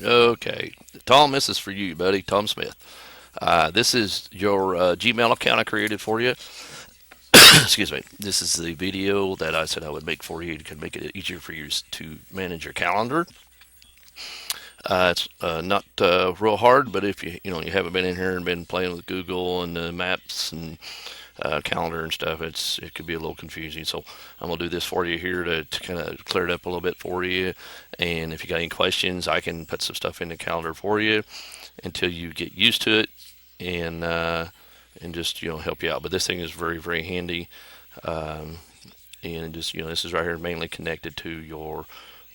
Okay, Tom, this is for you, buddy. Tom Smith. This is your Gmail account I created for you. Excuse me. This is the video that I said I would make for you to make it easier for you to manage your calendar. It's not real hard, but if you haven't been in here and been playing with Google and Maps and calendar and stuff, it could be a little confusing. So I'm gonna do this for you here to kind of clear it up a little bit for you. And if you got any questions, I can put some stuff in the calendar for you until you get used to it, and just help you out. But this thing is very very handy. Um, and just this is right here mainly connected to your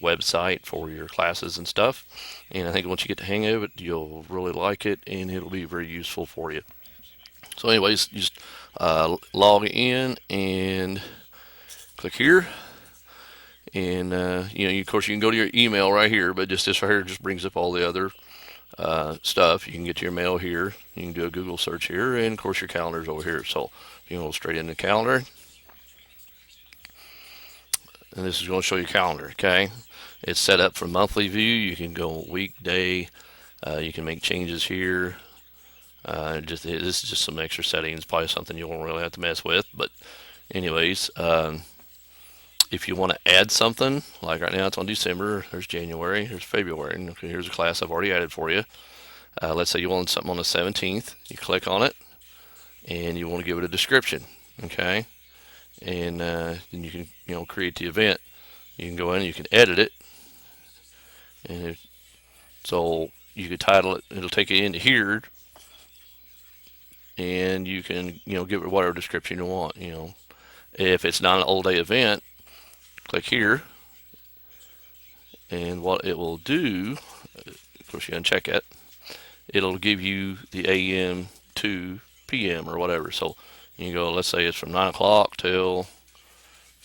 website for your classes and stuff. And I think once you get the hang of it, you'll really like it, and it'll be very useful for you. So, anyways, just log in and click here, and of course, you can go to your email right here, but just this right here just brings up all the other stuff. You can get to your mail here. You can do a Google search here, and of course, your calendar's over here. So, you can go straight in the calendar, and this is going to show your calendar. Okay, it's set up for monthly view. You can go week, day. You can make changes here. This is just some extra settings, probably something you won't really have to mess with. But anyways, if you want to add something, like right now it's on December, there's January, there's February, and okay, here's a class I've already added for you. Let's say you want something on the 17th, you click on it, and you want to give it a description, okay? And then you can create the event. You can go in, and you can edit it, and so you could title it. It'll take you into here, and you can give it whatever description you want. If it's not an all day event, click here, and what it will do, of course, you can check it. It'll give you the AM to PM or whatever. So you go, let's say it's from 9 o'clock till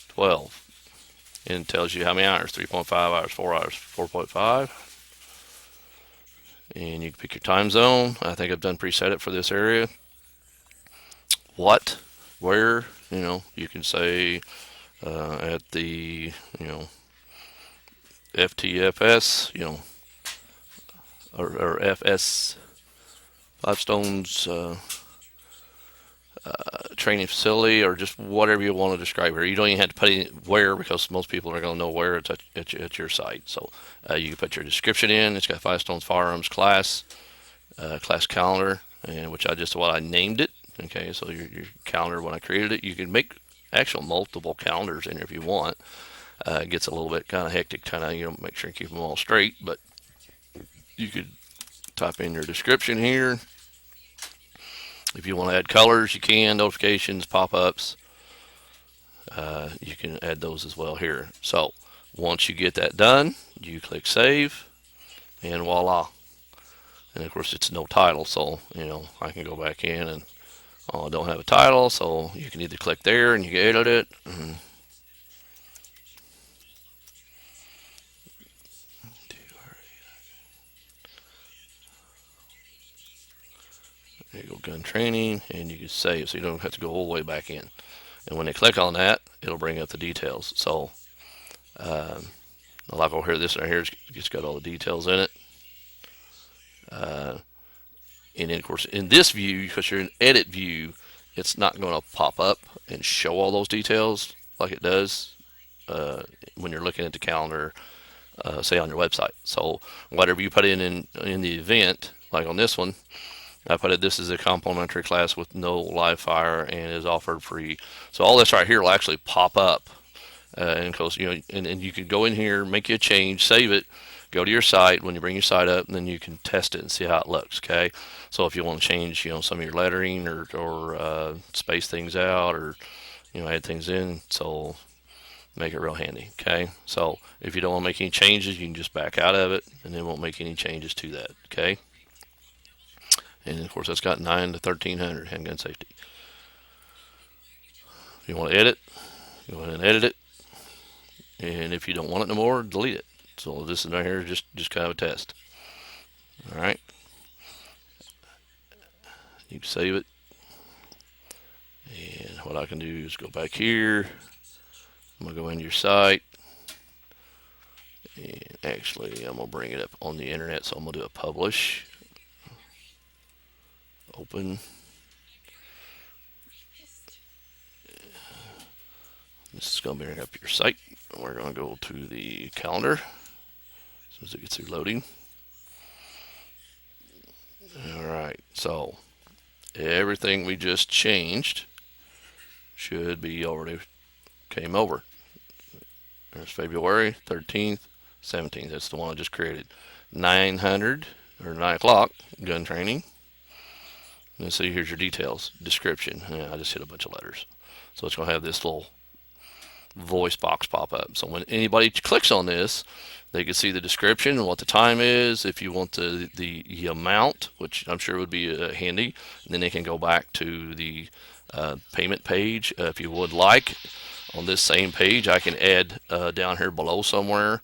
12. And it tells you how many hours 3.5 hours, 4 hours, 4.5. And you can pick your time zone. I think I've done preset it for this area. What, where, you can say at the, FTFS, or FS Five Stones training facility, or just whatever you want to describe here. You don't even have to put in where, because most people are going to know where it's at your site. So you can put your description in. It's got Five Stones Firearms class, class calendar, and which what I named it. Okay, so your calendar, when I created it, you can make actual multiple calendars in there if you want. It gets a little bit kind of hectic, kind of make sure you keep them all straight, but you could type in your description here. If you want to add colors, you can. Notifications, pop-ups, you can add those as well here. So once you get that done, you click save, and voila. And of course, it's no title, so I can go back in and I don't have a title, so you can either click there and you can edit it. There you go, gun training, and you can save, so you don't have to go all the way back in. And when they click on that, it'll bring up the details. So, like over here, this right here, it's got all the details in it. And then, of course, in this view, because you're in edit view, it's not going to pop up and show all those details like it does when you're looking at the calendar, say on your website. So whatever you put in the event, like on this one, I put it, this is a complimentary class with no live fire and is offered free. So all this right here will actually pop up. And of course, and you can go in here, make you a change, save it, go to your site when you bring your site up, and then you can test it and see how it looks. Okay, so if you want to change, some of your lettering or space things out, or add things in, so make it real handy. Okay, so if you don't want to make any changes, you can just back out of it, and then won't make any changes to that. Okay, and of course that's got 9 to 1300 handgun safety. If you want to edit, go ahead and edit it, and if you don't want it no more, delete it. So this is right here, just kind of a test. All right, you can save it, and what I can do is go back here. I'm gonna go into your site, And actually, I'm gonna bring it up on the internet, so I'm gonna do a publish, open. This is gonna bring up your site. We're gonna go to the calendar as soon as it gets through loading. All right, so everything we just changed should be already came over. There's February 13th, 17th. That's the one I just created. 900 or 9 o'clock gun training. And see, here's your details, description. Yeah, I just hit a bunch of letters. So it's going to have this little voice box pop up. So when anybody clicks on this, they can see the description and what the time is. If you want the amount, which I'm sure would be handy, and then they can go back to the payment page. If you would like, on this same page, I can add down here below somewhere.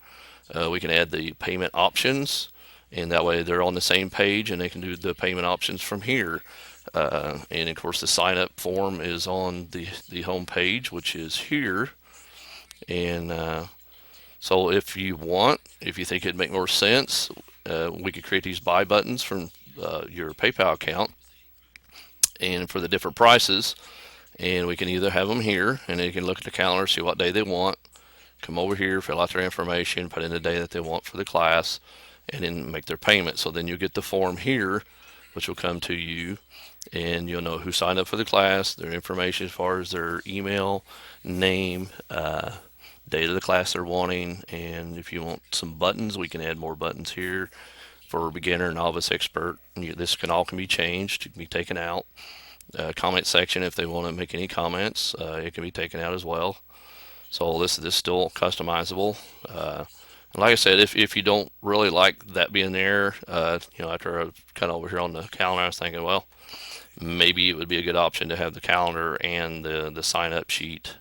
We can add the payment options, and that way they're on the same page and they can do the payment options from here. And of course, the sign up form is on the home page, which is here. And so if you want, if you think it'd make more sense, we could create these buy buttons from your PayPal account and for the different prices. And we can either have them here, and they can look at the calendar, see what day they want, come over here, fill out their information, put in the day that they want for the class, and then make their payment. So then you get the form here, which will come to you, and you'll know who signed up for the class, their information as far as their email, name, date of the class they're wanting, and if you want some buttons, we can add more buttons here for beginner, novice, expert. This can be changed, it can be taken out. Comment section, if they want to make any comments, it can be taken out as well. So this is still customizable. Like I said, if you don't really like that being there, after I was kind of over here on the calendar, I was thinking, well, maybe it would be a good option to have the calendar and the sign up sheet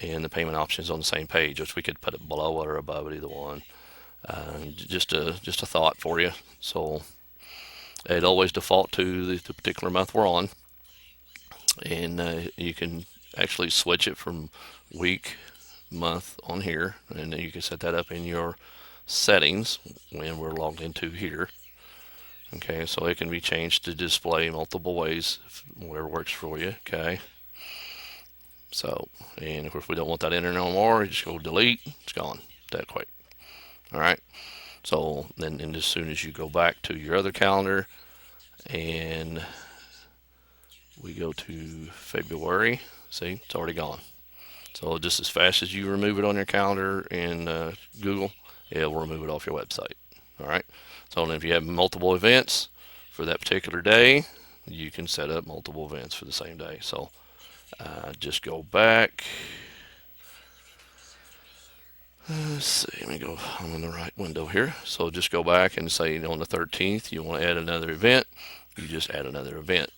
and the payment options on the same page, which we could put it below it or above it, either one. Just a thought for you. So it always default to the particular month we're on, and you can actually switch it from week, month on here, and then you can set that up in your settings when we're logged into here. Okay, so it can be changed to display multiple ways, whatever works for you. Okay, so, and of course we don't want that in there no more. You just go delete, it's gone that quick. All right, so then and as soon as you go back to your other calendar and we go to February, see, it's already gone. So just as fast as you remove it on your calendar in Google, it will remove it off your website. All right. So then if you have multiple events for that particular day, you can set up multiple events for the same day. So just go back. Let's see. Let me go. I'm in the right window here. So just go back and say on the 13th you want to add another event. You just add another event.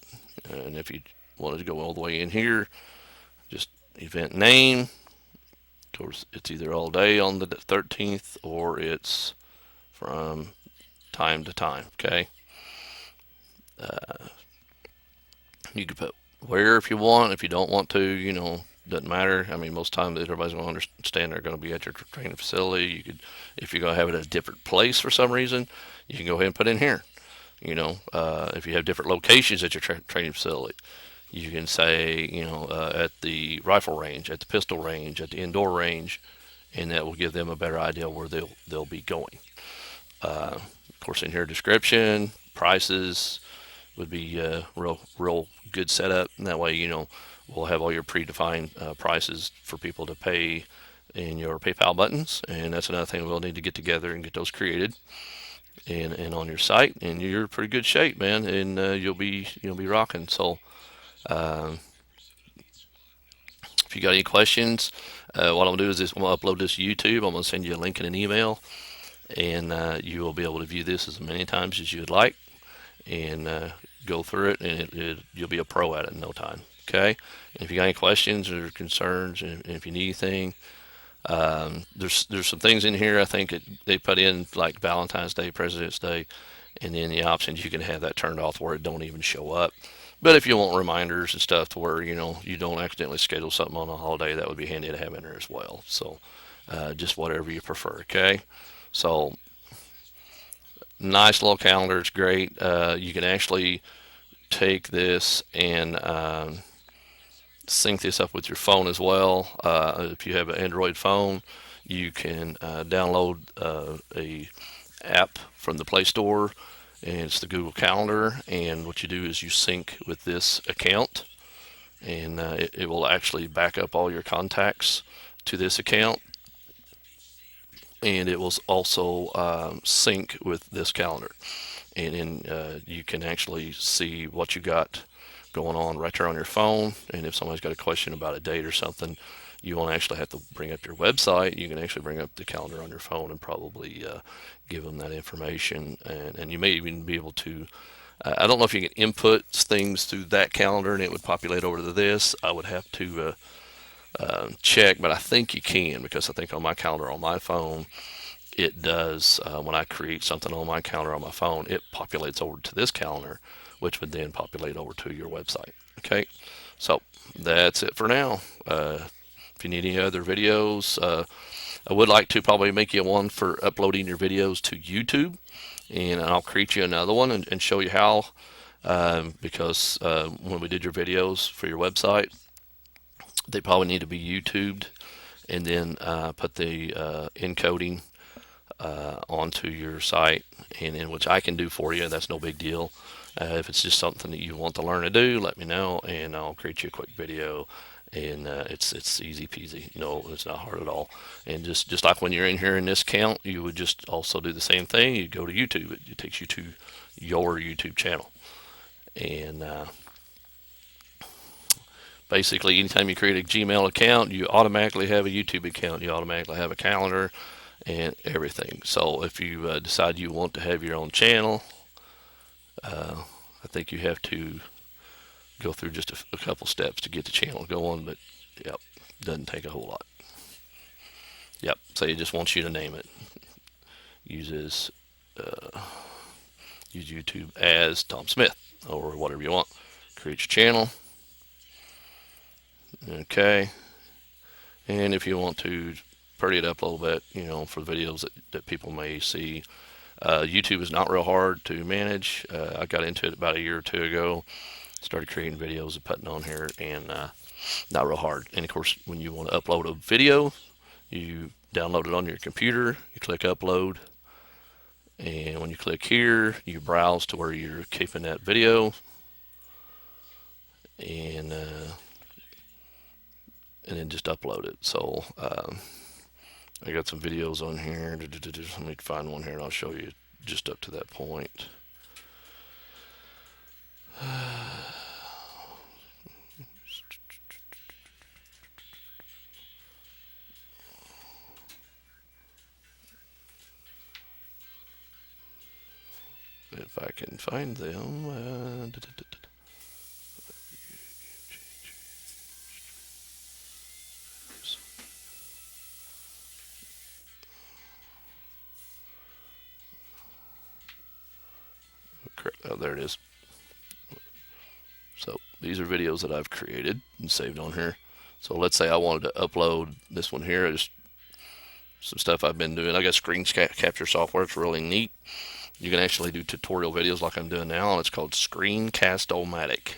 And if you wanted to go all the way in here, just event name. Of course, it's either all day on the 13th or it's from time to time. Okay. You can put where if you want. If you don't want to, doesn't matter. I mean, most times everybody's going to understand they're going to be at your training facility. You could, if you're going to have it at a different place for some reason, you can go ahead and put in here. If you have different locations at your training facility, you can say, at the rifle range, at the pistol range, at the indoor range, and that will give them a better idea where they'll be going. Of course, in here, description, prices would be real good setup. And that way, we'll have all your predefined prices for people to pay in your PayPal buttons. And that's another thing we'll need to get together and get those created and on your site. And you're in pretty good shape, man. And you'll be rocking. So. If you got any questions, what I'm going to do is I'm going to upload this to YouTube. I'm going to send you a link in an email, and you will be able to view this as many times as you would like and go through it, and you'll be a pro at it in no time. Okay? And if you got any questions or concerns, and if you need anything, there's some things in here I think that they put in, like Valentine's Day, President's Day, and then the options you can have that turned off where it don't even show up. But if you want reminders and stuff to where you don't accidentally schedule something on a holiday, that would be handy to have in there as well. So just whatever you prefer. Okay, so nice little calendar. It's great. You can actually take this and sync this up with your phone as well. If you have an Android phone, you can download a app from the Play Store, and it's the Google Calendar. And what you do is you sync with this account, and it will actually back up all your contacts to this account, and it will also sync with this calendar. And then you can actually see what you got going on right there on your phone. And if somebody's got a question about a date or something, you won't actually have to bring up your website. You can actually bring up the calendar on your phone and probably give them that information. And you may even be able to, I don't know if you can input things through that calendar and it would populate over to this. I would have to check, but I think you can, because I think on my calendar on my phone, it does. When I create something on my calendar on my phone, it populates over to this calendar, which would then populate over to your website. Okay, so that's it for now. If you need any other videos, I would like to probably make you one for uploading your videos to YouTube, and I'll create you another one and show you how. Because when we did your videos for your website, they probably need to be YouTubed, and then put the encoding onto your site, and in which I can do for you. That's no big deal. If it's just something that you want to learn to do, let me know, and I'll create you a quick video. And it's easy peasy. No, it's not hard at all. And just like when you're in here in this account, you would just also do the same thing. You go to YouTube. It takes you to your YouTube channel, and basically, anytime you create a Gmail account, you automatically have a YouTube account. You automatically have a calendar and everything. So if you decide you want to have your own channel, I think you have to go through just a couple steps to get the channel going, but yep, doesn't take a whole lot. Yep, so it just wants you to name it. Uses use YouTube as Tom Smith or whatever you want. Create your channel. Okay, and if you want to pretty it up a little bit, for videos that people may see. YouTube is not real hard to manage. I got into it about a year or two ago. Started creating videos and putting on here, and not real hard. And of course, when you want to upload a video, you download it on your computer. You click upload, and when you click here, you browse to where you're keeping that video, and then just upload it. So I got some videos on here. Let me find one here and I'll show you just up to that point. If I can find them. Oh, there it is. So these are videos that I've created and saved on here. So let's say I wanted to upload this one here. Just some stuff I've been doing. I got screen capture software. It's really neat. You can actually do tutorial videos like I'm doing now, and it's called Screencast-O-Matic,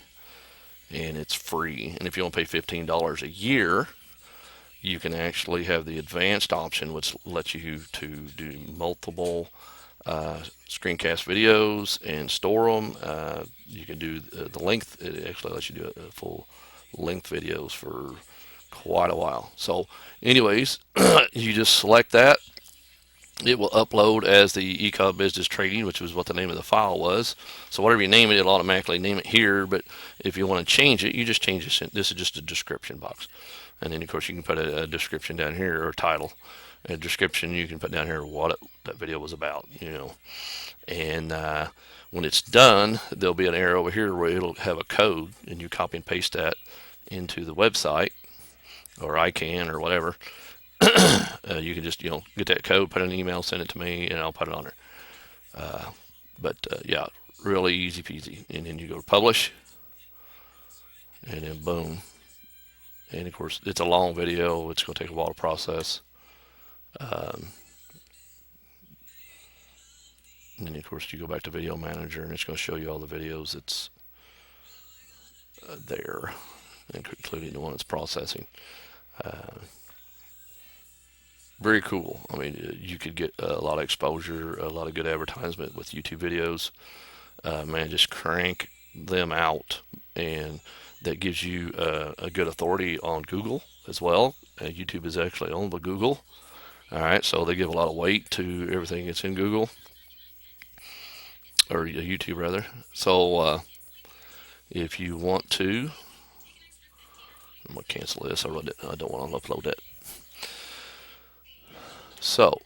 and it's free. And if you want to pay $15 a year, you can actually have the advanced option, which lets you to do multiple screencast videos and store them. You can do the length. It actually lets you do full length videos for quite a while. So anyways, you just select that. It will upload as the Ecom Business Training, which was what the name of the file was. So whatever you name it, it'll automatically name it here. But if you want to change it, you just change this. This is just a description box. And then, of course, you can put a description down here, or a title. A description, you can put down here what that video was about, And when it's done, there'll be an arrow over here where it'll have a code, and you copy and paste that into the website, or I can, or whatever. You can just, get that code, put it in an email, send it to me, and I'll put it on there. Yeah, really easy peasy. And then you go to publish, and then boom. And of course, it's a long video. It's going to take a while to process. And then of course you go back to Video Manager, and it's going to show you all the videos that's there, including the one that's processing. Very cool. I mean, you could get a lot of exposure, a lot of good advertisement with YouTube videos. Man, just crank them out, and that gives you a good authority on Google as well. YouTube is actually owned by Google. All right, so they give a lot of weight to everything that's in Google, or YouTube rather. So if you want to, I'm gonna cancel this. I don't want to upload that. So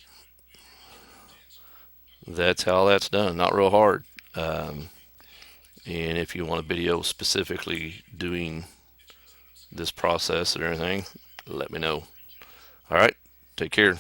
that's how that's done. Not real hard. Um, and if you want a video specifically doing this process or anything, let me know. All right, take care.